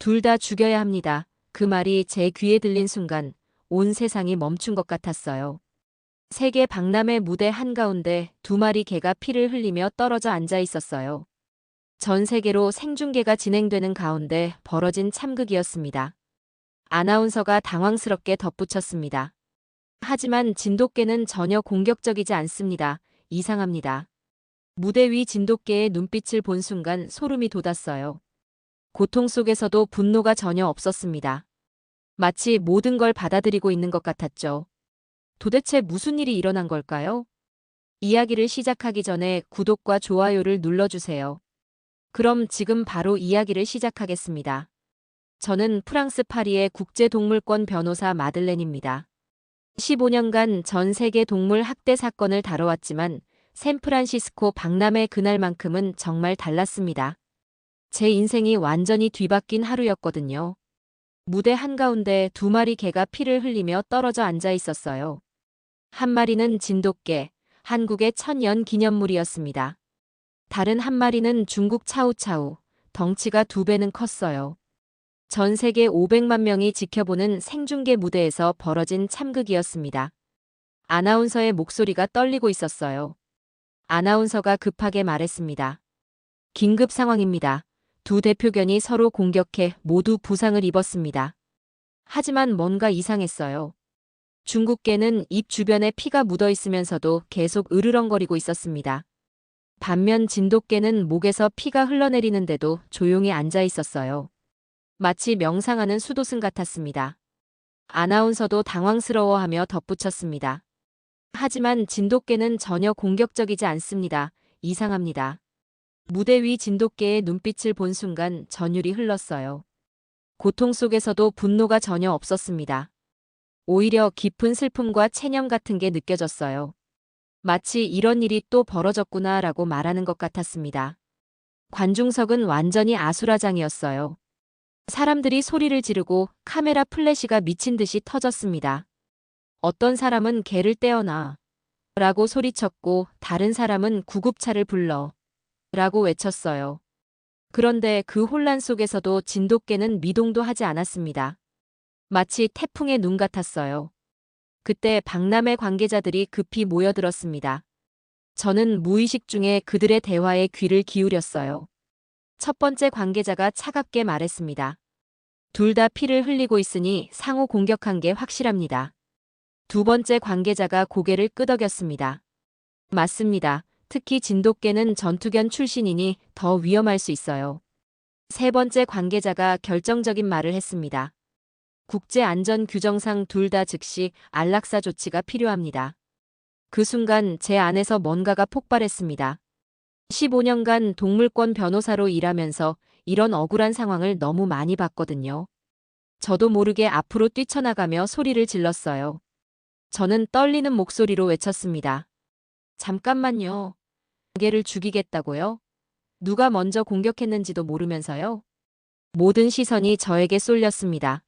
둘 다 죽여야 합니다. 그 말이 제 귀에 들린 순간 온 세상이 멈춘 것 같았어요. 세계 박람회 무대 한가운데 두 마리 개가 피를 흘리며 떨어져 앉아 있었어요. 전 세계로 생중계가 진행되는 가운데 벌어진 참극이었습니다. 아나운서가 당황스럽게 덧붙였습니다. 하지만 진돗개는 전혀 공격적이지 않습니다. 이상합니다. 무대 위 진돗개의 눈빛을 본 순간 소름이 돋았어요. 고통 속에서도 분노가 전혀 없었습니다. 마치 모든 걸 받아들이고 있는 것 같았죠. 도대체 무슨 일이 일어난 걸까요? 이야기를 시작하기 전에 구독과 좋아요를 눌러주세요. 그럼 지금 바로 이야기를 시작하겠습니다. 저는 프랑스 파리의 국제동물권 변호사 마들렌입니다. 15년간 전 세계 동물 학대 사건을 다뤄왔지만 샌프란시스코 박람회 그날만큼은 정말 달랐습니다. 제 인생이 완전히 뒤바뀐 하루였거든요. 무대 한가운데 두 마리 개가 피를 흘리며 떨어져 앉아 있었어요. 한 마리는 진돗개, 한국의 천연 기념물이었습니다. 다른 한 마리는 중국 차우차우, 덩치가 2배는 컸어요. 전 세계 500만 명이 지켜보는 생중계 무대에서 벌어진 참극이었습니다. 아나운서의 목소리가 떨리고 있었어요. 아나운서가 급하게 말했습니다. 긴급 상황입니다. 두 대표견이 서로 공격해 모두 부상을 입었습니다. 하지만 뭔가 이상했어요. 중국개는 입 주변에 피가 묻어 있으면서도 계속 으르렁거리고 있었습니다. 반면 진돗개는 목에서 피가 흘러내리는데도 조용히 앉아 있었어요. 마치 명상하는 수도승 같았습니다. 아나운서도 당황스러워하며 덧붙였습니다. 하지만 진돗개는 전혀 공격적이지 않습니다. 이상합니다. 무대 위 진돗개의 눈빛을 본 순간 전율이 흘렀어요. 고통 속에서도 분노가 전혀 없었습니다. 오히려 깊은 슬픔과 체념 같은 게 느껴졌어요. 마치 이런 일이 또 벌어졌구나라고 말하는 것 같았습니다. 관중석은 완전히 아수라장이었어요. 사람들이 소리를 지르고 카메라 플래시가 미친 듯이 터졌습니다. 어떤 사람은 개를 떼어놔 라고 소리쳤고 다른 사람은 구급차를 불러 라고 외쳤어요. 그런데 그 혼란 속에서도 진돗개는 미동도 하지 않았습니다. 마치 태풍의 눈 같았어요. 그때 박람회 관계자들이 급히 모여들었습니다. 저는 무의식 중에 그들의 대화에 귀를 기울였어요. 첫 번째 관계자가 차갑게 말했습니다. 둘 다 피를 흘리고 있으니 상호 공격한 게 확실합니다. 두 번째 관계자가 고개를 끄덕였습니다. 맞습니다. 특히 진돗개는 전투견 출신이니 더 위험할 수 있어요. 세 번째 관계자가 결정적인 말을 했습니다. 국제안전규정상 둘 다 즉시 안락사 조치가 필요합니다. 그 순간 제 안에서 뭔가가 폭발했습니다. 15년간 동물권 변호사로 일하면서 이런 억울한 상황을 너무 많이 봤거든요. 저도 모르게 앞으로 뛰쳐나가며 소리를 질렀어요. 저는 떨리는 목소리로 외쳤습니다. 잠깐만요. 개를 죽이겠다고요? 누가 먼저 공격했는지도 모르면서요? 모든 시선이 저에게 쏠렸습니다.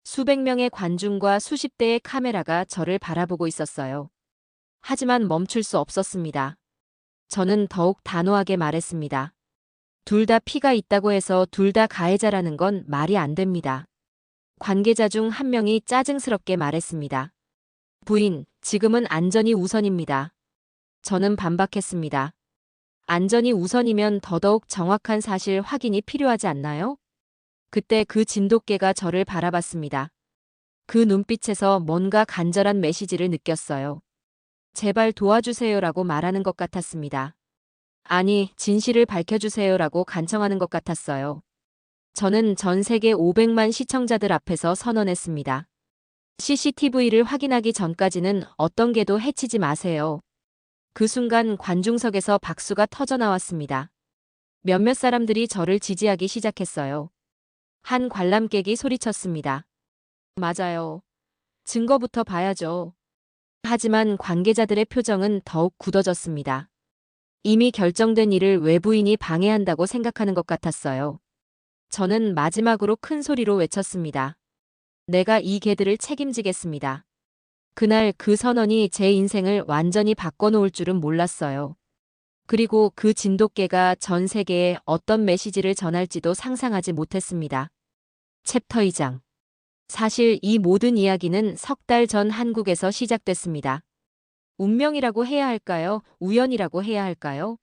수백 명의 관중과 수십 대의 카메라가 저를 바라보고 있었어요. 하지만 멈출 수 없었습니다. 저는 더욱 단호하게 말했습니다. 둘 다 피가 있다고 해서 둘 다 가해자라는 건 말이 안 됩니다. 관계자 중 한 명이 짜증스럽게 말했습니다. 부인, 지금은 안전이 우선입니다. 저는 반박했습니다. 안전이 우선이면 더더욱 정확한 사실 확인이 필요하지 않나요? 그때 그 진돗개가 저를 바라봤습니다. 그 눈빛에서 뭔가 간절한 메시지를 느꼈어요. 제발 도와주세요라고 말하는 것 같았습니다. 아니, 진실을 밝혀주세요라고 간청하는 것 같았어요. 저는 전 세계 500만 시청자들 앞에서 선언했습니다. CCTV를 확인하기 전까지는 어떤 개도 해치지 마세요. 그 순간 관중석에서 박수가 터져나왔습니다. 몇몇 사람들이 저를 지지하기 시작했어요. 한 관람객이 소리쳤습니다. 맞아요. 증거부터 봐야죠. 하지만 관계자들의 표정은 더욱 굳어졌습니다. 이미 결정된 일을 외부인이 방해한다고 생각하는 것 같았어요. 저는 마지막으로 큰 소리로 외쳤습니다. 내가 이 개들을 책임지겠습니다. 그날 그 선언이 제 인생을 완전히 바꿔놓을 줄은 몰랐어요. 그리고 그 진돗개가 전 세계에 어떤 메시지를 전할지도 상상하지 못했습니다. 챕터 2장. 사실 이 모든 이야기는 석 달 전 한국에서 시작됐습니다. 운명이라고 해야 할까요? 우연이라고 해야 할까요?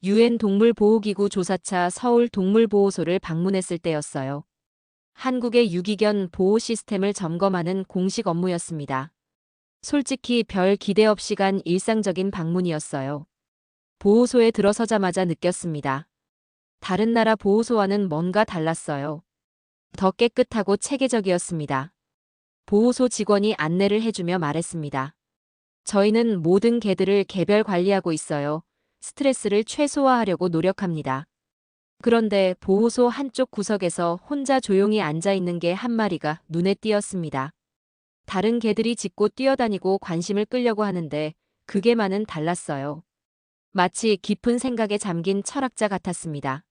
유엔 동물보호기구 조사차 서울 동물보호소를 방문했을 때였어요. 한국의 유기견 보호 시스템을 점검하는 공식 업무였습니다. 솔직히 별 기대 없이 간 일상적인 방문이었어요. 보호소에 들어서자마자 느꼈습니다. 다른 나라 보호소와는 뭔가 달랐어요. 더 깨끗하고 체계적이었습니다. 보호소 직원이 안내를 해주며 말했습니다. 저희는 모든 개들을 개별 관리하고 있어요. 스트레스를 최소화하려고 노력합니다. 그런데 보호소 한쪽 구석에서 혼자 조용히 앉아 있는 개 한 마리가 눈에 띄었습니다. 다른 개들이 짖고 뛰어다니고 관심을 끌려고 하는데 그 개만은 달랐어요. 마치 깊은 생각에 잠긴 철학자 같았습니다.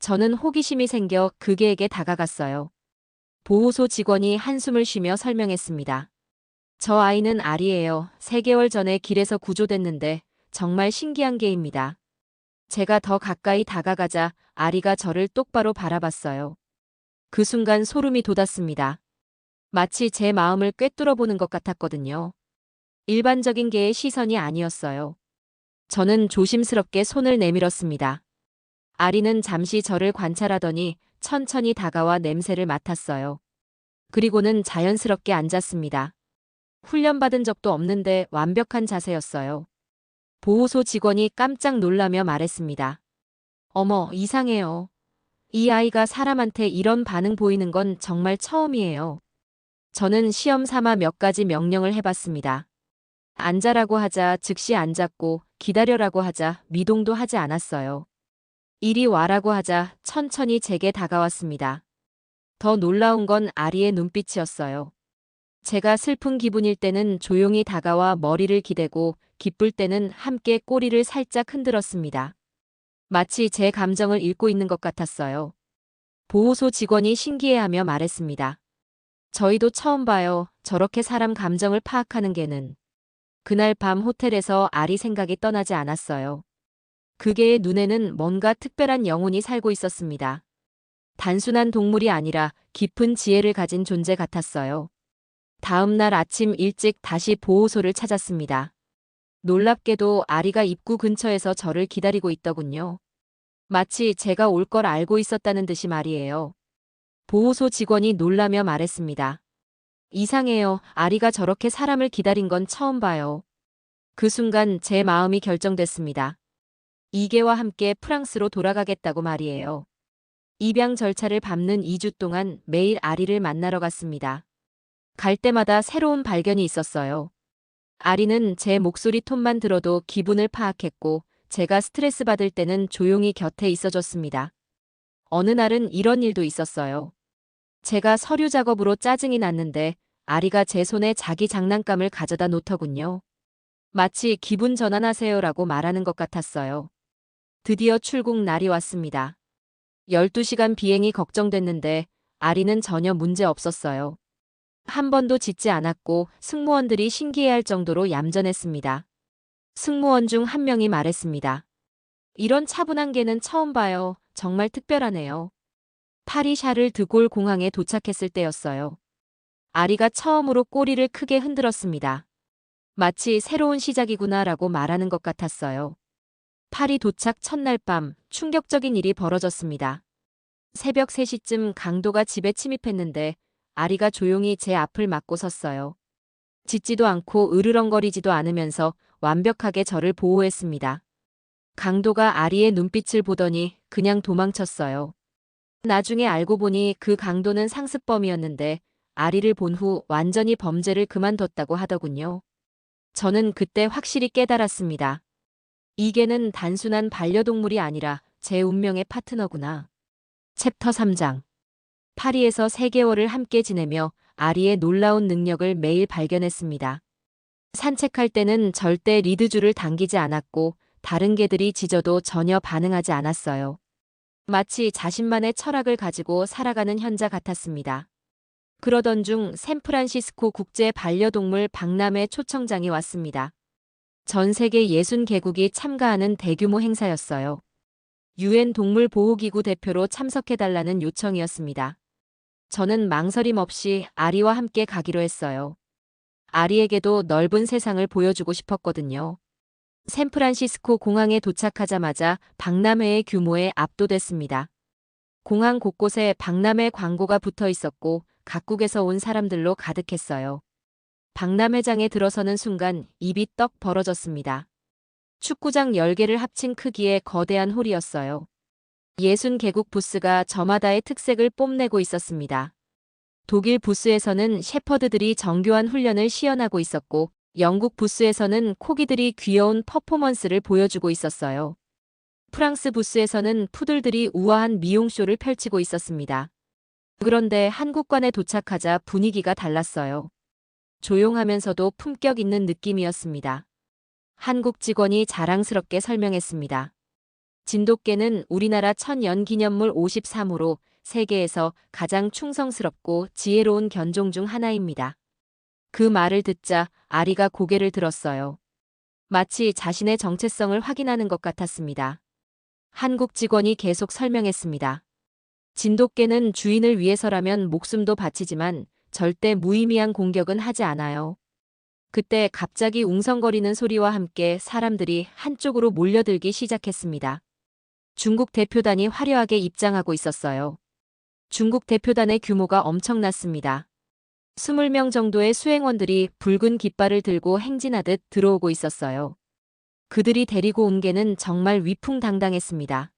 저는 호기심이 생겨 그 개에게 다가갔어요. 보호소 직원이 한숨을 쉬며 설명했습니다. 저 아이는 알이에요. 3개월 전에 길에서 구조됐는데 정말 신기한 개입니다. 제가 더 가까이 다가가자 아리가 저를 똑바로 바라봤어요. 그 순간 소름이 돋았습니다. 마치 제 마음을 꿰뚫어 보는 것 같았거든요. 일반적인 개의 시선이 아니었어요. 저는 조심스럽게 손을 내밀었습니다. 아리는 잠시 저를 관찰하더니 천천히 다가와 냄새를 맡았어요. 그리고는 자연스럽게 앉았습니다. 훈련받은 적도 없는데 완벽한 자세였어요. 보호소 직원이 깜짝 놀라며 말했습니다. 어머, 이상해요. 이 아이가 사람한테 이런 반응 보이는 건 정말 처음이에요. 저는 시험 삼아 몇 가지 명령을 해봤습니다. 앉아라고 하자 즉시 앉았고 기다려라고 하자 미동도 하지 않았어요. 이리 와라고 하자 천천히 제게 다가왔습니다. 더 놀라운 건 아리의 눈빛이었어요. 제가 슬픈 기분일 때는 조용히 다가와 머리를 기대고 기쁠 때는 함께 꼬리를 살짝 흔들었습니다. 마치 제 감정을 읽고 있는 것 같았어요. 보호소 직원이 신기해하며 말했습니다. 저희도 처음 봐요. 저렇게 사람 감정을 파악하는 개는. 그날 밤 호텔에서 아리 생각이 떠나지 않았어요. 그 개의 눈에는 뭔가 특별한 영혼이 살고 있었습니다. 단순한 동물이 아니라 깊은 지혜를 가진 존재 같았어요. 다음 날 아침 일찍 다시 보호소를 찾았습니다. 놀랍게도 아리가 입구 근처에서 저를 기다리고 있더군요. 마치 제가 올 걸 알고 있었다는 듯이 말이에요. 보호소 직원이 놀라며 말했습니다. 이상해요. 아리가 저렇게 사람을 기다린 건 처음 봐요. 그 순간 제 마음이 결정됐습니다. 이 개와 함께 프랑스로 돌아가겠다고 말이에요. 입양 절차를 밟는 2주 동안 매일 아리를 만나러 갔습니다. 갈 때마다 새로운 발견이 있었어요. 아리는 제 목소리 톤만 들어도 기분을 파악했고 제가 스트레스 받을 때는 조용히 곁에 있어줬습니다. 어느 날은 이런 일도 있었어요. 제가 서류 작업으로 짜증이 났는데 아리가 제 손에 자기 장난감을 가져다 놓더군요. 마치 기분 전환하세요라고 말하는 것 같았어요. 드디어 출국 날이 왔습니다. 12시간 비행이 걱정됐는데 아리는 전혀 문제 없었어요. 한 번도 짖지 않았고 승무원들이 신기해할 정도로 얌전했습니다. 승무원 중 한 명이 말했습니다. 이런 차분한 개는 처음 봐요. 정말 특별하네요. 파리 샤를 드골 공항에 도착했을 때였어요. 아리가 처음으로 꼬리를 크게 흔들었습니다. 마치 새로운 시작이구나라고 말하는 것 같았어요. 파리 도착 첫날 밤 충격적인 일이 벌어졌습니다. 새벽 3시쯤 강도가 집에 침입했는데 아리가 조용히 제 앞을 막고 섰어요. 짖지도 않고 으르렁거리지도 않으면서 완벽하게 저를 보호했습니다. 강도가 아리의 눈빛을 보더니 그냥 도망쳤어요. 나중에 알고 보니 그 강도는 상습범이었는데 아리를 본 후 완전히 범죄를 그만뒀다고 하더군요. 저는 그때 확실히 깨달았습니다. 이 개는 단순한 반려동물이 아니라 제 운명의 파트너구나. 챕터 3장. 파리에서 3개월을 함께 지내며 아리의 놀라운 능력을 매일 발견했습니다. 산책할 때는 절대 리드줄을 당기지 않았고 다른 개들이 짖어도 전혀 반응하지 않았어요. 마치 자신만의 철학을 가지고 살아가는 현자 같았습니다. 그러던 중 샌프란시스코 국제 반려동물 박람회 초청장이 왔습니다. 전 세계 60개국이 참가하는 대규모 행사였어요. 유엔 동물보호기구 대표로 참석해달라는 요청이었습니다. 저는 망설임 없이 아리와 함께 가기로 했어요. 아리에게도 넓은 세상을 보여주고 싶었거든요. 샌프란시스코 공항에 도착하자마자 박람회의 규모에 압도됐습니다. 공항 곳곳에 박람회 광고가 붙어 있었고 각국에서 온 사람들로 가득했어요. 박람회장에 들어서는 순간 입이 떡 벌어졌습니다. 축구장 10개를 합친 크기의 거대한 홀이었어요. 60개국 부스가 저마다의 특색을 뽐내고 있었습니다. 독일 부스에서는 셰퍼드들이 정교한 훈련을 시연하고 있었고, 영국 부스에서는 코기들이 귀여운 퍼포먼스를 보여주고 있었어요. 프랑스 부스에서는 푸들들이 우아한 미용쇼를 펼치고 있었습니다. 그런데 한국관에 도착하자 분위기가 달랐어요. 조용하면서도 품격 있는 느낌이었습니다. 한국 직원이 자랑스럽게 설명했습니다. 진돗개는 우리나라 천연기념물 53호로 세계에서 가장 충성스럽고 지혜로운 견종 중 하나입니다. 그 말을 듣자 아리가 고개를 들었어요. 마치 자신의 정체성을 확인하는 것 같았습니다. 한국 직원이 계속 설명했습니다. 진돗개는 주인을 위해서라면 목숨도 바치지만 절대 무의미한 공격은 하지 않아요. 그때 갑자기 웅성거리는 소리와 함께 사람들이 한쪽으로 몰려들기 시작했습니다. 중국 대표단이 화려하게 입장하고 있었어요. 중국 대표단의 규모가 엄청났습니다. 20명 정도의 수행원들이 붉은 깃발을 들고 행진하듯 들어오고 있었어요. 그들이 데리고 온 개는 정말 위풍당당했습니다.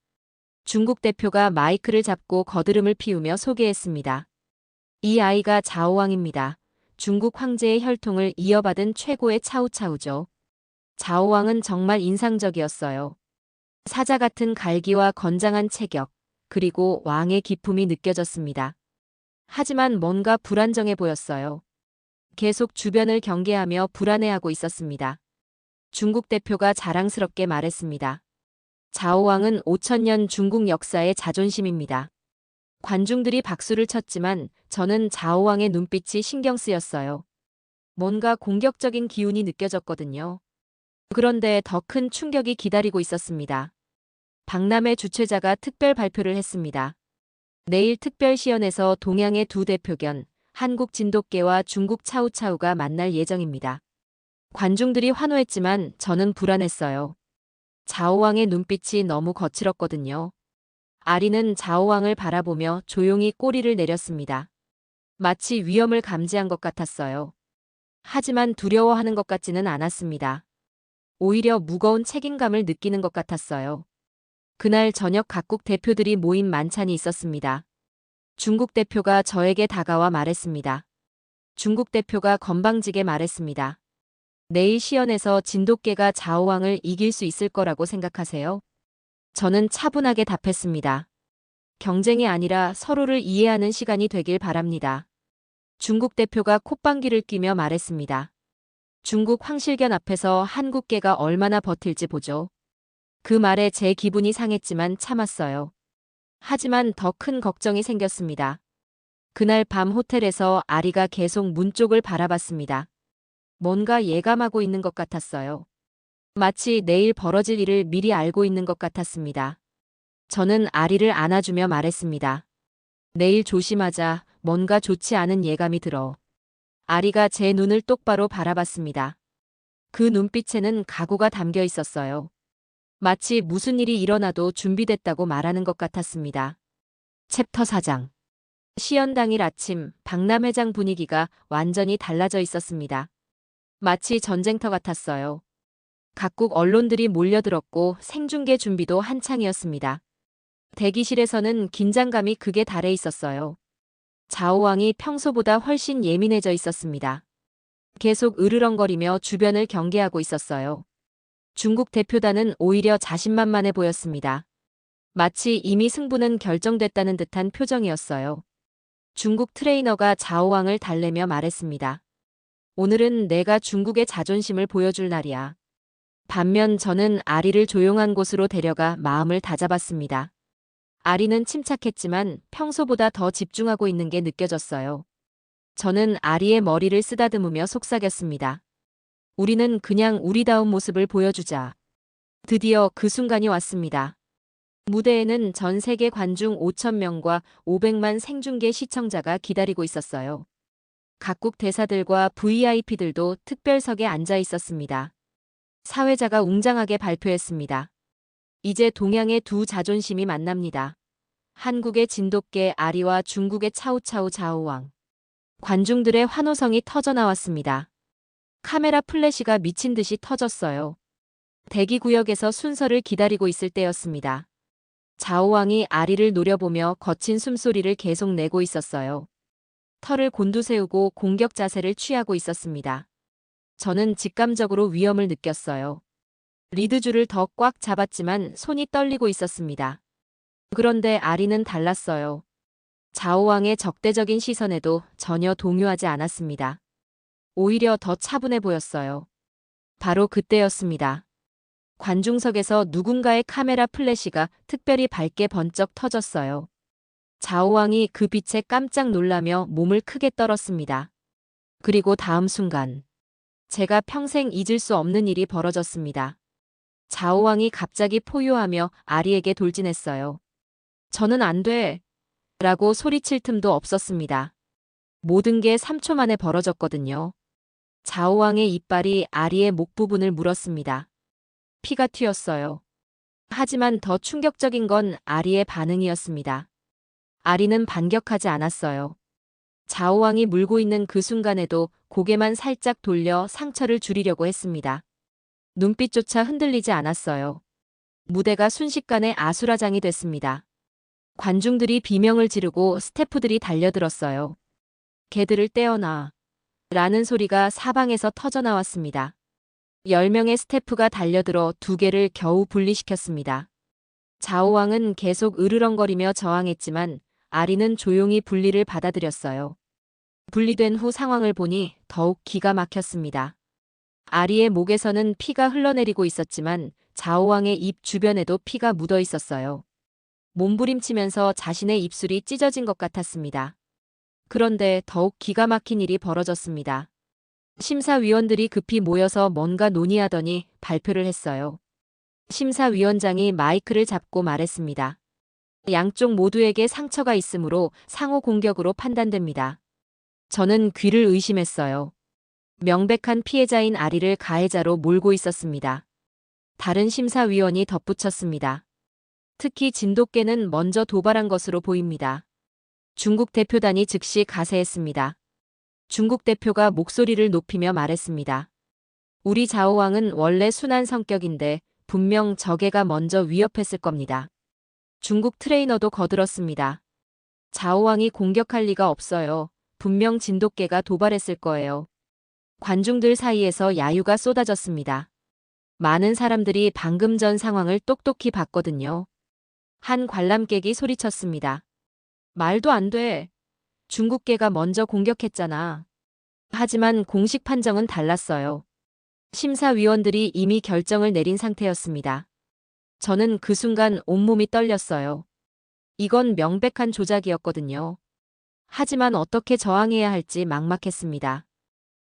중국 대표가 마이크를 잡고 거드름을 피우며 소개했습니다. 이 아이가 자오왕입니다. 중국 황제의 혈통을 이어받은 최고의 차우차우죠. 자오왕은 정말 인상적이었어요. 사자 같은 갈기와 건장한 체격, 그리고 왕의 기품이 느껴졌습니다. 하지만 뭔가 불안정해 보였어요. 계속 주변을 경계하며 불안해하고 있었습니다. 중국 대표가 자랑스럽게 말했습니다. 자오왕은 5000년 중국 역사의 자존심입니다. 관중들이 박수를 쳤지만 저는 자오왕의 눈빛이 신경 쓰였어요. 뭔가 공격적인 기운이 느껴졌거든요. 그런데 더 큰 충격이 기다리고 있었습니다. 박람회 주최자가 특별 발표를 했습니다. 내일 특별 시연에서 동양의 두 대표견, 한국 진돗개와 중국 차우차우가 만날 예정입니다. 관중들이 환호했지만 저는 불안했어요. 자오왕의 눈빛이 너무 거칠었거든요. 아리는 자오왕을 바라보며 조용히 꼬리를 내렸습니다. 마치 위험을 감지한 것 같았어요. 하지만 두려워하는 것 같지는 않았습니다. 오히려 무거운 책임감을 느끼는 것 같았어요. 그날 저녁 각국 대표들이 모인 만찬이 있었습니다. 중국 대표가 저에게 다가와 말했습니다. 중국 대표가 건방지게 말했습니다. 내일 시연에서 진돗개가 자오왕을 이길 수 있을 거라고 생각하세요? 저는 차분하게 답했습니다. 경쟁이 아니라 서로를 이해하는 시간이 되길 바랍니다. 중국 대표가 콧방귀를 뀌며 말했습니다. 중국 황실견 앞에서 한국개가 얼마나 버틸지 보죠. 그 말에 제 기분이 상했지만 참았어요. 하지만 더 큰 걱정이 생겼습니다. 그날 밤 호텔에서 아리가 계속 문 쪽을 바라봤습니다. 뭔가 예감하고 있는 것 같았어요. 마치 내일 벌어질 일을 미리 알고 있는 것 같았습니다. 저는 아리를 안아주며 말했습니다. 내일 조심하자. 뭔가 좋지 않은 예감이 들어. 아리가 제 눈을 똑바로 바라봤습니다. 그 눈빛에는 각오가 담겨 있었어요. 마치 무슨 일이 일어나도 준비됐다고 말하는 것 같았습니다. 챕터 4장. 시연 당일 아침 박람회장 분위기가 완전히 달라져 있었습니다. 마치 전쟁터 같았어요. 각국 언론들이 몰려들었고 생중계 준비도 한창이었습니다. 대기실에서는 긴장감이 극에 달해 있었어요. 자오왕이 평소보다 훨씬 예민해져 있었습니다. 계속 으르렁거리며 주변을 경계하고 있었어요. 중국 대표단은 오히려 자신만만해 보였습니다. 마치 이미 승부는 결정됐다는 듯한 표정이었어요. 중국 트레이너가 자오왕을 달래며 말했습니다. 오늘은 내가 중국의 자존심을 보여줄 날이야. 반면 저는 아리를 조용한 곳으로 데려가 마음을 다잡았습니다. 아리는 침착했지만 평소보다 더 집중하고 있는 게 느껴졌어요. 저는 아리의 머리를 쓰다듬으며 속삭였습니다. 우리는 그냥 우리다운 모습을 보여주자. 드디어 그 순간이 왔습니다. 무대에는 전 세계 관중 5천 명과 500만 생중계 시청자가 기다리고 있었어요. 각국 대사들과 VIP들도 특별석에 앉아 있었습니다. 사회자가 웅장하게 발표했습니다. 이제 동양의 두 자존심이 만납니다. 한국의 진돗개 아리와 중국의 차우차우 자오왕. 관중들의 환호성이 터져나왔습니다. 카메라 플래시가 미친 듯이 터졌어요. 대기구역에서 순서를 기다리고 있을 때였습니다. 자오왕이 아리를 노려보며 거친 숨소리를 계속 내고 있었어요. 털을 곤두세우고 공격 자세를 취하고 있었습니다. 저는 직감적으로 위험을 느꼈어요. 리드줄을 더 꽉 잡았지만 손이 떨리고 있었습니다. 그런데 아리는 달랐어요. 자오왕의 적대적인 시선에도 전혀 동요하지 않았습니다. 오히려 더 차분해 보였어요. 바로 그때였습니다. 관중석에서 누군가의 카메라 플래시가 특별히 밝게 번쩍 터졌어요. 자오왕이 그 빛에 깜짝 놀라며 몸을 크게 떨었습니다. 그리고 다음 순간 제가 평생 잊을 수 없는 일이 벌어졌습니다. 자오왕이 갑자기 포효하며 아리에게 돌진했어요. 저는 안 돼! 라고 소리칠 틈도 없었습니다. 모든 게 3초 만에 벌어졌거든요. 자오왕의 이빨이 아리의 목 부분을 물었습니다. 피가 튀었어요. 하지만 더 충격적인 건 아리의 반응이었습니다. 아리는 반격하지 않았어요. 자오왕이 물고 있는 그 순간에도 고개만 살짝 돌려 상처를 줄이려고 했습니다. 눈빛조차 흔들리지 않았어요. 무대가 순식간에 아수라장이 됐습니다. 관중들이 비명을 지르고 스태프들이 달려들었어요. 개들을 떼어놔. 라는 소리가 사방에서 터져나왔습니다. 10명의 스태프가 달려들어 두 개를 겨우 분리시켰습니다. 자오왕은 계속 으르렁거리며 저항했지만 아리는 조용히 분리를 받아들였어요. 분리된 후 상황을 보니 더욱 기가 막혔습니다. 아리의 목에서는 피가 흘러내리고 있었지만 자오왕의 입 주변에도 피가 묻어 있었어요. 몸부림치면서 자신의 입술이 찢어진 것 같았습니다. 그런데 더욱 기가 막힌 일이 벌어졌습니다. 심사위원들이 급히 모여서 뭔가 논의하더니 발표를 했어요. 심사위원장이 마이크를 잡고 말했습니다. 양쪽 모두에게 상처가 있으므로 상호 공격으로 판단됩니다. 저는 귀를 의심했어요. 명백한 피해자인 아리를 가해자로 몰고 있었습니다. 다른 심사위원이 덧붙였습니다. 특히 진돗개는 먼저 도발한 것으로 보입니다. 중국 대표단이 즉시 가세했습니다. 중국 대표가 목소리를 높이며 말했습니다. 우리 자오왕은 원래 순한 성격인데 분명 저 개가 먼저 위협했을 겁니다. 중국 트레이너도 거들었습니다. 자오왕이 공격할 리가 없어요. 분명 진돗개가 도발했을 거예요. 관중들 사이에서 야유가 쏟아졌습니다. 많은 사람들이 방금 전 상황을 똑똑히 봤거든요. 한 관람객이 소리쳤습니다. 말도 안 돼. 중국개가 먼저 공격했잖아. 하지만 공식 판정은 달랐어요. 심사위원들이 이미 결정을 내린 상태였습니다. 저는 그 순간 온몸이 떨렸어요. 이건 명백한 조작이었거든요. 하지만 어떻게 저항해야 할지 막막했습니다.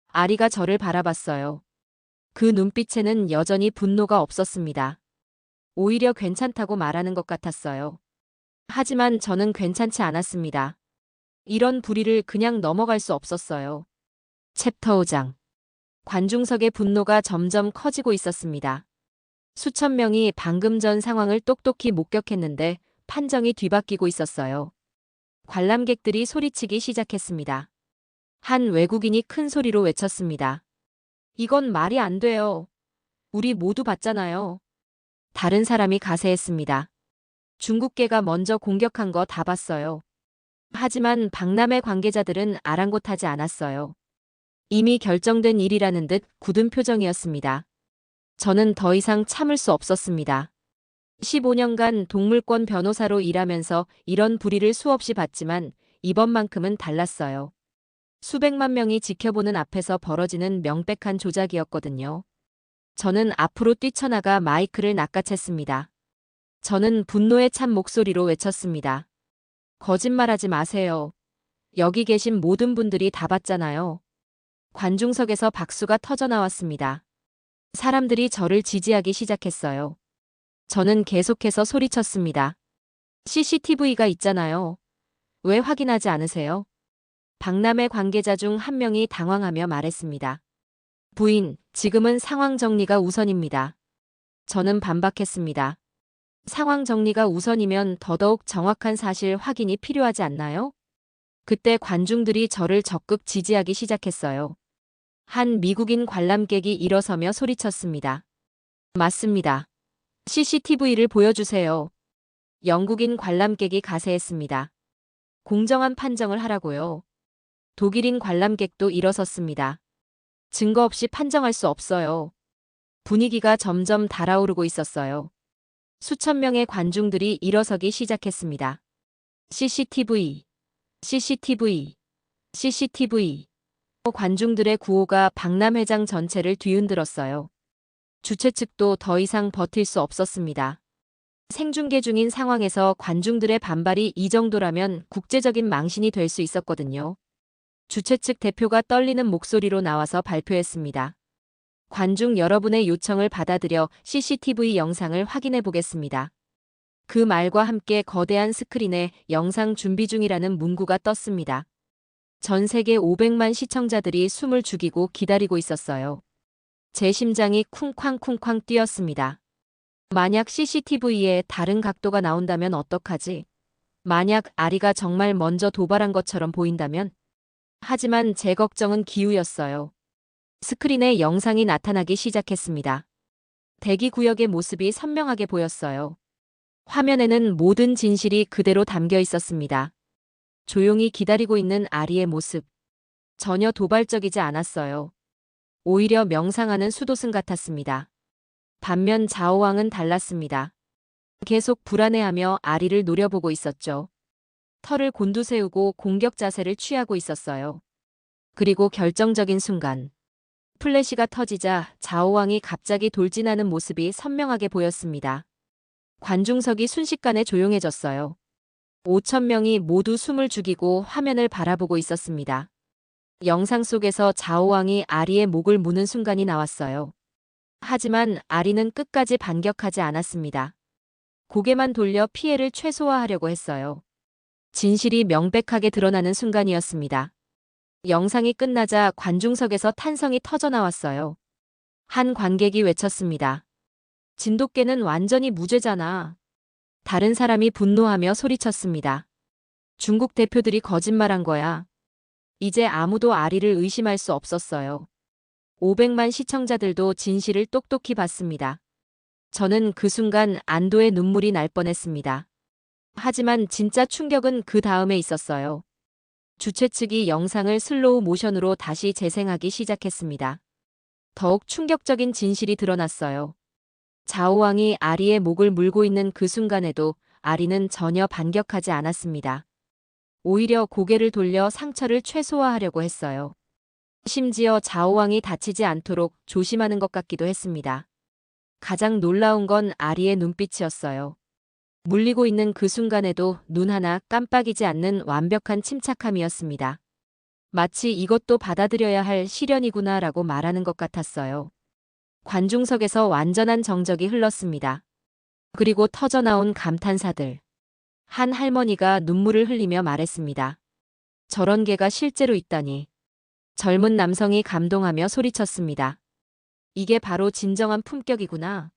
아리가 저를 바라봤어요. 그 눈빛에는 여전히 분노가 없었습니다. 오히려 괜찮다고 말하는 것 같았어요. 하지만 저는 괜찮지 않았습니다. 이런 불의를 그냥 넘어갈 수 없었어요. 챕터 5장. 관중석의 분노가 점점 커지고 있었습니다. 수천 명이 방금 전 상황을 똑똑히 목격했는데 판정이 뒤바뀌고 있었어요. 관람객들이 소리치기 시작했습니다. 한 외국인이 큰 소리로 외쳤습니다. 이건 말이 안 돼요. 우리 모두 봤잖아요. 다른 사람이 가세했습니다. 중국개가 먼저 공격한 거 다 봤어요. 하지만 박람회 관계자들은 아랑곳하지 않았어요. 이미 결정된 일이라는 듯 굳은 표정이었습니다. 저는 더 이상 참을 수 없었습니다. 15년간 동물권 변호사로 일하면서 이런 불의를 수없이 봤지만 이번만큼은 달랐어요. 수백만 명이 지켜보는 앞에서 벌어지는 명백한 조작이었거든요. 저는 앞으로 뛰쳐나가 마이크를 낚아챘습니다. 저는 분노에 찬 목소리로 외쳤습니다. 거짓말하지 마세요. 여기 계신 모든 분들이 다 봤잖아요. 관중석에서 박수가 터져나왔습니다. 사람들이 저를 지지하기 시작했어요. 저는 계속해서 소리쳤습니다. CCTV가 있잖아요. 왜 확인하지 않으세요? 박람회 관계자 중 한 명이 당황하며 말했습니다. 부인, 지금은 상황 정리가 우선입니다. 저는 반박했습니다. 상황 정리가 우선이면 더더욱 정확한 사실 확인이 필요하지 않나요? 그때 관중들이 저를 적극 지지하기 시작했어요. 한 미국인 관람객이 일어서며 소리쳤습니다. 맞습니다. CCTV를 보여주세요. 영국인 관람객이 가세했습니다. 공정한 판정을 하라고요. 독일인 관람객도 일어섰습니다. 증거 없이 판정할 수 없어요. 분위기가 점점 달아오르고 있었어요. 수천 명의 관중들이 일어서기 시작했습니다. CCTV, CCTV, CCTV. 관중들의 구호가 박람회장 전체를 뒤흔들었어요. 주최 측도 더 이상 버틸 수 없었습니다. 생중계 중인 상황에서 관중들의 반발이 이 정도라면 국제적인 망신이 될 수 있었거든요. 주최 측 대표가 떨리는 목소리로 나와서 발표했습니다. 관중 여러분의 요청을 받아들여 CCTV 영상을 확인해 보겠습니다. 그 말과 함께 거대한 스크린에 영상 준비 중이라는 문구가 떴습니다. 전 세계 500만 시청자들이 숨을 죽이고 기다리고 있었어요. 제 심장이 쿵쾅쿵쾅 뛰었습니다. 만약 CCTV에 다른 각도가 나온다면 어떡하지? 만약 아리가 정말 먼저 도발한 것처럼 보인다면? 하지만 제 걱정은 기우였어요. 스크린에 영상이 나타나기 시작했습니다. 대기 구역의 모습이 선명하게 보였어요. 화면에는 모든 진실이 그대로 담겨 있었습니다. 조용히 기다리고 있는 아리의 모습. 전혀 도발적이지 않았어요. 오히려 명상하는 수도승 같았습니다. 반면 자오왕은 달랐습니다. 계속 불안해하며 아리를 노려보고 있었죠. 털을 곤두세우고 공격 자세를 취하고 있었어요. 그리고 결정적인 순간. 플래시가 터지자 자오왕이 갑자기 돌진하는 모습이 선명하게 보였습니다. 관중석이 순식간에 조용해졌어요. 5천 명이 모두 숨을 죽이고 화면을 바라보고 있었습니다. 영상 속에서 자오왕이 아리의 목을 무는 순간이 나왔어요. 하지만 아리는 끝까지 반격하지 않았습니다. 고개만 돌려 피해를 최소화하려고 했어요. 진실이 명백하게 드러나는 순간이었습니다. 영상이 끝나자 관중석에서 탄성이 터져나왔어요. 한 관객이 외쳤습니다. 진돗개는 완전히 무죄잖아. 다른 사람이 분노하며 소리쳤습니다. 중국 대표들이 거짓말한 거야. 이제 아무도 아리를 의심할 수 없었어요. 500만 시청자들도 진실을 똑똑히 봤습니다. 저는 그 순간 안도의 눈물이 날 뻔했습니다. 하지만 진짜 충격은 그 다음에 있었어요. 주최 측이 영상을 슬로우 모션으로 다시 재생하기 시작했습니다. 더욱 충격적인 진실이 드러났어요. 자오왕이 아리의 목을 물고 있는 그 순간에도 아리는 전혀 반격하지 않았습니다. 오히려 고개를 돌려 상처를 최소화하려고 했어요. 심지어 자오왕이 다치지 않도록 조심하는 것 같기도 했습니다. 가장 놀라운 건 아리의 눈빛이었어요. 물리고 있는 그 순간에도 눈 하나 깜빡이지 않는 완벽한 침착함이었습니다. 마치 이것도 받아들여야 할 시련이구나라고 말하는 것 같았어요. 관중석에서 완전한 정적이 흘렀습니다. 그리고 터져나온 감탄사들. 한 할머니가 눈물을 흘리며 말했습니다. 저런 개가 실제로 있다니. 젊은 남성이 감동하며 소리쳤습니다. 이게 바로 진정한 품격이구나.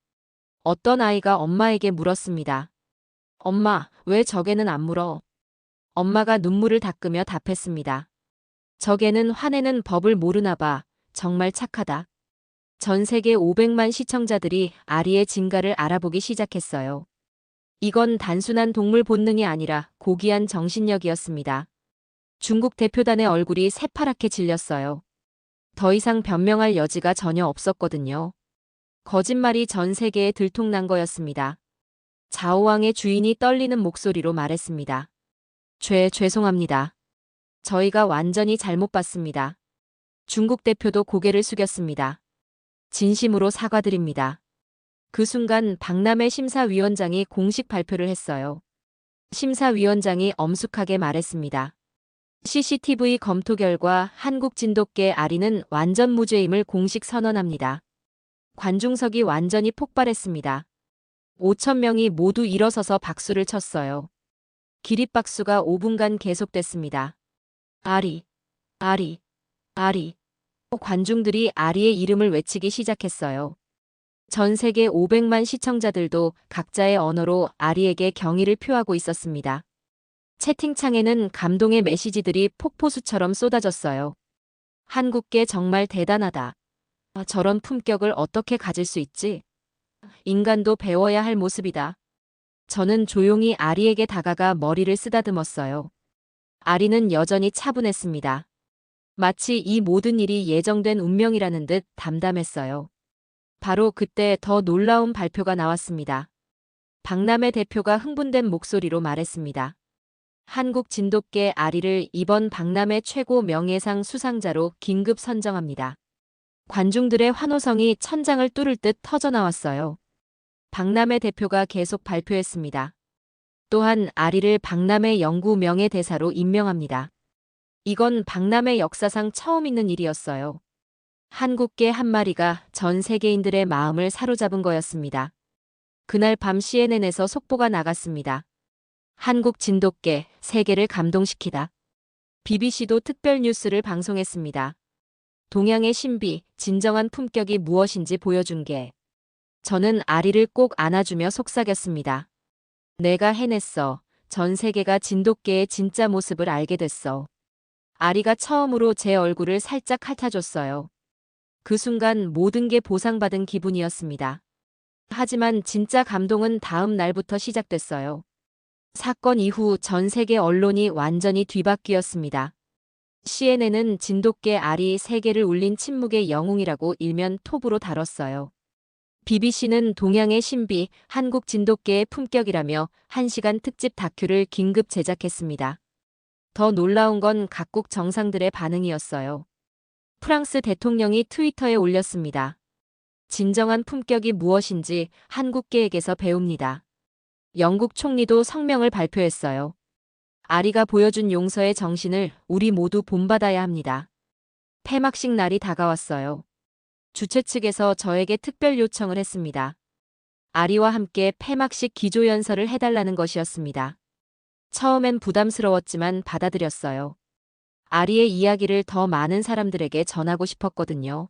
어떤 아이가 엄마에게 물었습니다. 엄마, 왜 저 개는 안 물어? 엄마가 눈물을 닦으며 답했습니다. 저 개는 화내는 법을 모르나 봐. 정말 착하다. 전 세계 500만 시청자들이 아리의 진가를 알아보기 시작했어요. 이건 단순한 동물 본능이 아니라 고귀한 정신력이었습니다. 중국 대표단의 얼굴이 새파랗게 질렸어요. 더 이상 변명할 여지가 전혀 없었거든요. 거짓말이 전 세계에 들통난 거였습니다. 자오왕의 주인이 떨리는 목소리로 말했습니다. 죄송합니다. 저희가 완전히 잘못 봤습니다. 중국 대표도 고개를 숙였습니다. 진심으로 사과드립니다. 그 순간 박람회 심사위원장이 공식 발표를 했어요. 심사위원장이 엄숙하게 말했습니다. CCTV 검토 결과 한국 진돗개 아리는 완전 무죄임을 공식 선언합니다. 관중석이 완전히 폭발했습니다. 5천 명이 모두 일어서서 박수를 쳤어요. 기립박수가 5분간 계속됐습니다. 아리, 아리, 아리. 관중들이 아리의 이름을 외치기 시작했어요. 전 세계 500만 시청자들도 각자의 언어로 아리에게 경의를 표하고 있었습니다. 채팅창에는 감동의 메시지들이 폭포수처럼 쏟아졌어요. 한국계 정말 대단하다. 저런 품격을 어떻게 가질 수 있지? 인간도 배워야 할 모습이다. 저는 조용히 아리에게 다가가 머리를 쓰다듬었어요. 아리는 여전히 차분했습니다. 마치 이 모든 일이 예정된 운명이라는 듯 담담했어요. 바로 그때 더 놀라운 발표가 나왔습니다. 박람회 대표가 흥분된 목소리로 말했습니다. 한국 진돗개 아리를 이번 박람회 최고 명예상 수상자로 긴급 선정합니다. 관중들의 환호성이 천장을 뚫을 듯 터져나왔어요. 박람회 대표가 계속 발표했습니다. 또한 아리를 박람회 연구 명예대사로 임명합니다. 이건 박람회 역사상 처음 있는 일이었어요. 한국개 한 마리가 전 세계인들의 마음을 사로잡은 거였습니다. 그날 밤 CNN에서 속보가 나갔습니다. 한국 진돗개 세계를 감동시키다. BBC도 특별 뉴스를 방송했습니다. 동양의 신비, 진정한 품격이 무엇인지 보여준 게. 저는 아리를 꼭 안아주며 속삭였습니다. 내가 해냈어. 전 세계가 진돗개의 진짜 모습을 알게 됐어. 아리가 처음으로 제 얼굴을 살짝 핥아줬어요. 그 순간 모든 게 보상받은 기분이었습니다. 하지만 진짜 감동은 다음 날부터 시작됐어요. 사건 이후 전 세계 언론이 완전히 뒤바뀌었습니다. CNN은 진돗개 아리 세계를 울린 침묵의 영웅이라고 일면 톱으로 다뤘어요. BBC는 동양의 신비, 한국 진돗개의 품격이라며 1시간 특집 다큐를 긴급 제작했습니다. 더 놀라운 건 각국 정상들의 반응이었어요. 프랑스 대통령이 트위터에 올렸습니다. 진정한 품격이 무엇인지 한국계에게서 배웁니다. 영국 총리도 성명을 발표했어요. 아리가 보여준 용서의 정신을 우리 모두 본받아야 합니다. 폐막식 날이 다가왔어요. 주최 측에서 저에게 특별 요청을 했습니다. 아리와 함께 폐막식 기조연설을 해달라는 것이었습니다. 처음엔 부담스러웠지만 받아들였어요. 아리의 이야기를 더 많은 사람들에게 전하고 싶었거든요.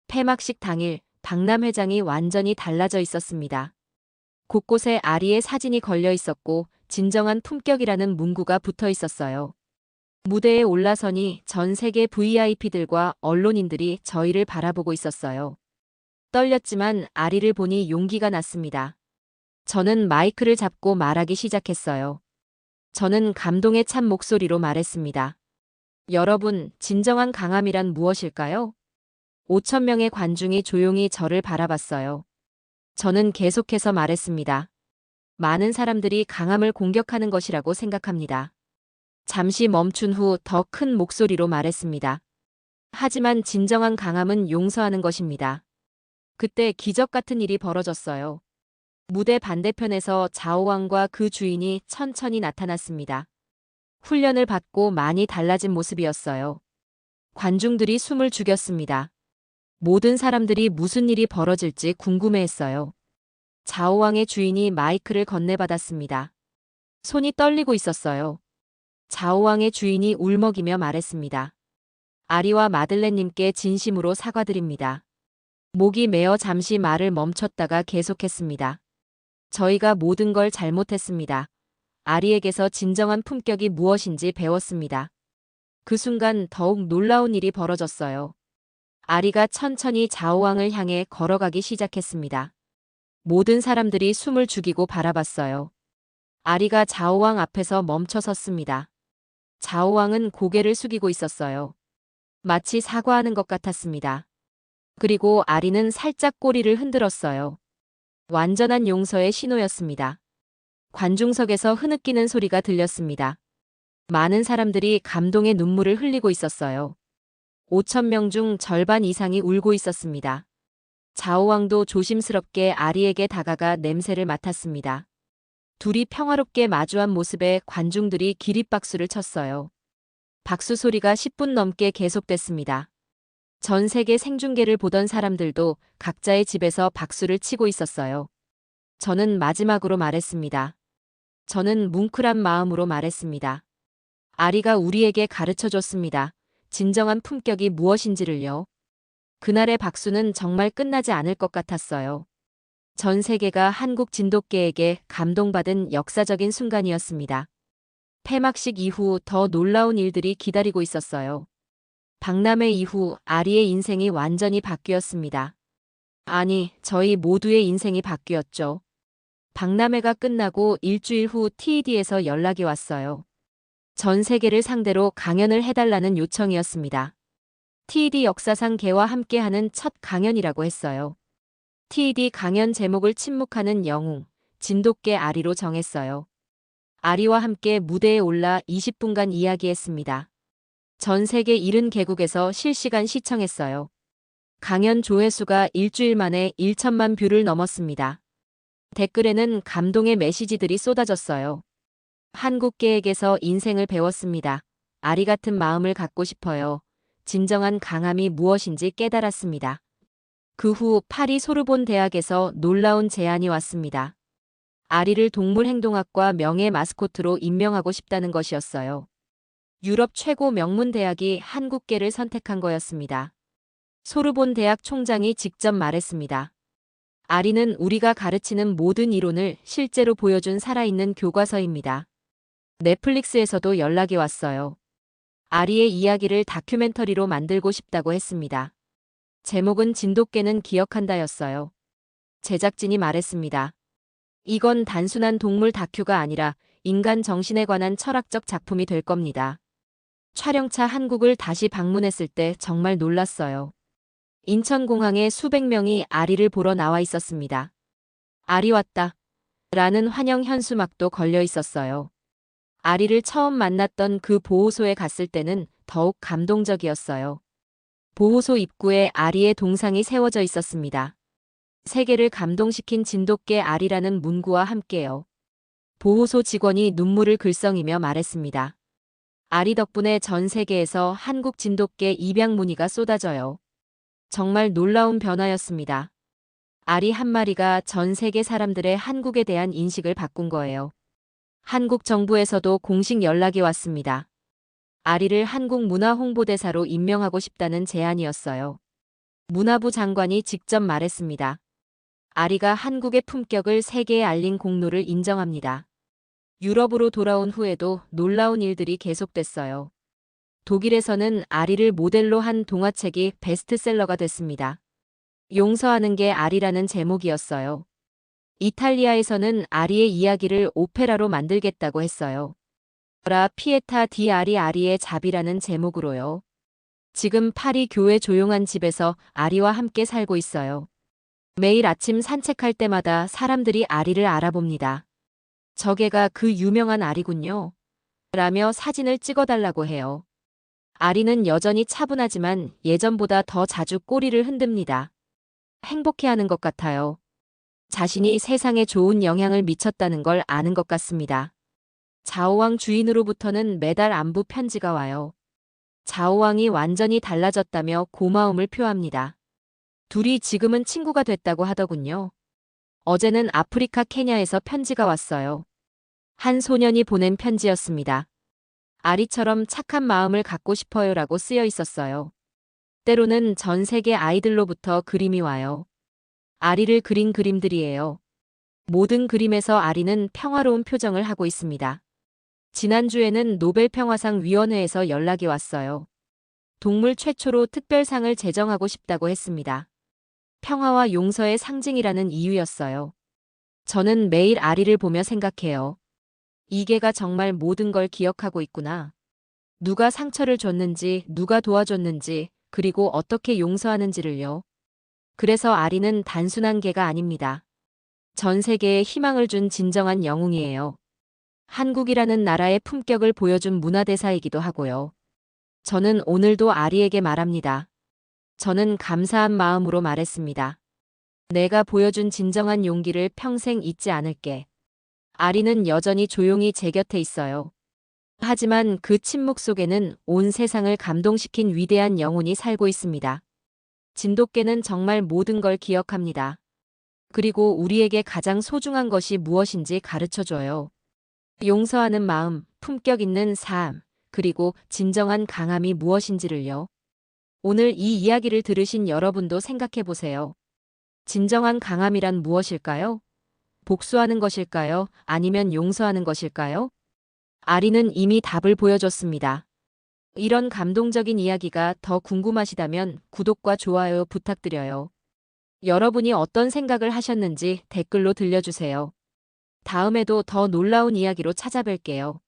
폐막식 당일 박람회장이 완전히 달라져 있었습니다. 곳곳에 아리의 사진이 걸려 있었고 진정한 품격이라는 문구가 붙어 있었어요. 무대에 올라서니 전 세계 VIP들과 언론인들이 저희를 바라보고 있었어요. 떨렸지만 아리를 보니 용기가 났습니다. 저는 마이크를 잡고 말하기 시작했어요. 저는 감동에 찬 목소리로 말했습니다. 여러분, 진정한 강함이란 무엇일까요? 5천 명의 관중이 조용히 저를 바라봤어요. 저는 계속해서 말했습니다. 많은 사람들이 강함을 공격하는 것이라고 생각합니다. 잠시 멈춘 후 더 큰 목소리로 말했습니다. 하지만 진정한 강함은 용서하는 것입니다. 그때 기적 같은 일이 벌어졌어요. 무대 반대편에서 자오왕과 그 주인이 천천히 나타났습니다. 훈련을 받고 많이 달라진 모습이었어요. 관중들이 숨을 죽였습니다. 모든 사람들이 무슨 일이 벌어질지 궁금해했어요. 자오왕의 주인이 마이크를 건네받았습니다. 손이 떨리고 있었어요. 자오왕의 주인이 울먹이며 말했습니다. 아리와 마들렌님께 진심으로 사과드립니다. 목이 메어 잠시 말을 멈췄다가 계속했습니다. 저희가 모든 걸 잘못했습니다. 아리에게서 진정한 품격이 무엇인지 배웠습니다. 그 순간 더욱 놀라운 일이 벌어졌어요. 아리가 천천히 자오왕을 향해 걸어가기 시작했습니다. 모든 사람들이 숨을 죽이고 바라봤어요. 아리가 자오왕 앞에서 멈춰 섰습니다. 자오왕은 고개를 숙이고 있었어요. 마치 사과하는 것 같았습니다. 그리고 아리는 살짝 꼬리를 흔들었어요. 완전한 용서의 신호였습니다. 관중석에서 흐느끼는 소리가 들렸습니다. 많은 사람들이 감동의 눈물을 흘리고 있었어요. 5천 명 중 절반 이상이 울고 있었습니다. 자오왕도 조심스럽게 아리에게 다가가 냄새를 맡았습니다. 둘이 평화롭게 마주한 모습에 관중들이 기립박수를 쳤어요. 박수 소리가 10분 넘게 계속됐습니다. 전 세계 생중계를 보던 사람들도 각자의 집에서 박수를 치고 있었어요. 저는 마지막으로 말했습니다. 저는 뭉클한 마음으로 말했습니다. 아리가 우리에게 가르쳐 줬습니다. 진정한 품격이 무엇인지를요. 그날의 박수는 정말 끝나지 않을 것 같았어요. 전 세계가 한국 진돗개에게 감동받은 역사적인 순간이었습니다. 폐막식 이후 더 놀라운 일들이 기다리고 있었어요. 박람회 이후 아리의 인생이 완전히 바뀌었습니다. 아니, 저희 모두의 인생이 바뀌었죠. 박람회가 끝나고 일주일 후 TED에서 연락이 왔어요. 전 세계를 상대로 강연을 해달라는 요청이었습니다. TED 역사상 개와 함께하는 첫 강연이라고 했어요. TED 강연 제목을 침묵하는 영웅, 진돗개 아리로 정했어요. 아리와 함께 무대에 올라 20분간 이야기했습니다. 전 세계 70개국에서 실시간 시청했어요. 강연 조회수가 일주일 만에 1천만 뷰를 넘었습니다. 댓글에는 감동의 메시지들이 쏟아졌어요. 한국계에게서 인생을 배웠습니다. 아리 같은 마음을 갖고 싶어요. 진정한 강함이 무엇인지 깨달았습니다. 그 후 파리 소르본 대학에서 놀라운 제안이 왔습니다. 아리를 동물행동학과 명예 마스코트로 임명하고 싶다는 것이었어요. 유럽 최고 명문 대학이 한국계를 선택한 거였습니다. 소르본 대학 총장이 직접 말했습니다. 아리는 우리가 가르치는 모든 이론을 실제로 보여준 살아있는 교과서입니다. 넷플릭스에서도 연락이 왔어요. 아리의 이야기를 다큐멘터리로 만들고 싶다고 했습니다. 제목은 진돗개는 기억한다였어요. 제작진이 말했습니다. 이건 단순한 동물 다큐가 아니라 인간 정신에 관한 철학적 작품이 될 겁니다. 촬영차 한국을 다시 방문했을 때 정말 놀랐어요. 인천공항에 수백 명이 아리를 보러 나와 있었습니다. 아리 왔다. 라는 환영 현수막도 걸려 있었어요. 아리를 처음 만났던 그 보호소에 갔을 때는 더욱 감동적이었어요. 보호소 입구에 아리의 동상이 세워져 있었습니다. 세계를 감동시킨 진돗개 아리라는 문구와 함께요. 보호소 직원이 눈물을 글썽이며 말했습니다. 아리 덕분에 전 세계에서 한국 진돗개 입양 문의가 쏟아져요. 정말 놀라운 변화였습니다. 아리 한 마리가 전 세계 사람들의 한국에 대한 인식을 바꾼 거예요. 한국 정부에서도 공식 연락이 왔습니다. 아리를 한국 문화 홍보대사로 임명하고 싶다는 제안이었어요. 문화부 장관이 직접 말했습니다. 아리가 한국의 품격을 세계에 알린 공로를 인정합니다. 유럽으로 돌아온 후에도 놀라운 일들이 계속됐어요. 독일에서는 아리를 모델로 한 동화책이 베스트셀러가 됐습니다. 용서하는 게 아리라는 제목이었어요. 이탈리아에서는 아리의 이야기를 오페라로 만들겠다고 했어요. 라 피에타 디 아리의 자비라는 제목으로요. 지금 파리 교회 조용한 집에서 아리와 함께 살고 있어요. 매일 아침 산책할 때마다 사람들이 아리를 알아봅니다. 저게가 그 유명한 아리군요. 라며 사진을 찍어달라고 해요. 아리는 여전히 차분하지만 예전보다 더 자주 꼬리를 흔듭니다. 행복해하는 것 같아요. 자신이 세상에 좋은 영향을 미쳤다는 걸 아는 것 같습니다. 자오왕 주인으로부터는 매달 안부 편지가 와요. 자오왕이 완전히 달라졌다며 고마움을 표합니다. 둘이 지금은 친구가 됐다고 하더군요. 어제는 아프리카 케냐에서 편지가 왔어요. 한 소년이 보낸 편지였습니다. 아리처럼 착한 마음을 갖고 싶어요라고 쓰여 있었어요. 때로는 전 세계 아이들로부터 그림이 와요. 아리를 그린 그림들이에요. 모든 그림에서 아리는 평화로운 표정을 하고 있습니다. 지난주에는 노벨평화상 위원회에서 연락이 왔어요. 동물 최초로 특별상을 제정하고 싶다고 했습니다. 평화와 용서의 상징이라는 이유였어요. 저는 매일 아리를 보며 생각해요. 이 개가 정말 모든 걸 기억하고 있구나. 누가 상처를 줬는지, 누가 도와줬는지, 그리고 어떻게 용서하는지를요. 그래서 아리는 단순한 개가 아닙니다. 전 세계에 희망을 준 진정한 영웅이에요. 한국이라는 나라의 품격을 보여준 문화대사이기도 하고요. 저는 오늘도 아리에게 말합니다. 저는 감사한 마음으로 말했습니다. 내가 보여준 진정한 용기를 평생 잊지 않을게. 아리는 여전히 조용히 제 곁에 있어요. 하지만 그 침묵 속에는 온 세상을 감동시킨 위대한 영혼이 살고 있습니다. 진돗개는 정말 모든 걸 기억합니다. 그리고 우리에게 가장 소중한 것이 무엇인지 가르쳐 줘요. 용서하는 마음, 품격 있는 삶, 그리고 진정한 강함이 무엇인지를요. 오늘 이 이야기를 들으신 여러분도 생각해 보세요. 진정한 강함이란 무엇일까요? 복수하는 것일까요? 아니면 용서하는 것일까요? 아리는 이미 답을 보여줬습니다. 이런 감동적인 이야기가 더 궁금하시다면 구독과 좋아요 부탁드려요. 여러분이 어떤 생각을 하셨는지 댓글로 들려주세요. 다음에도 더 놀라운 이야기로 찾아뵐게요.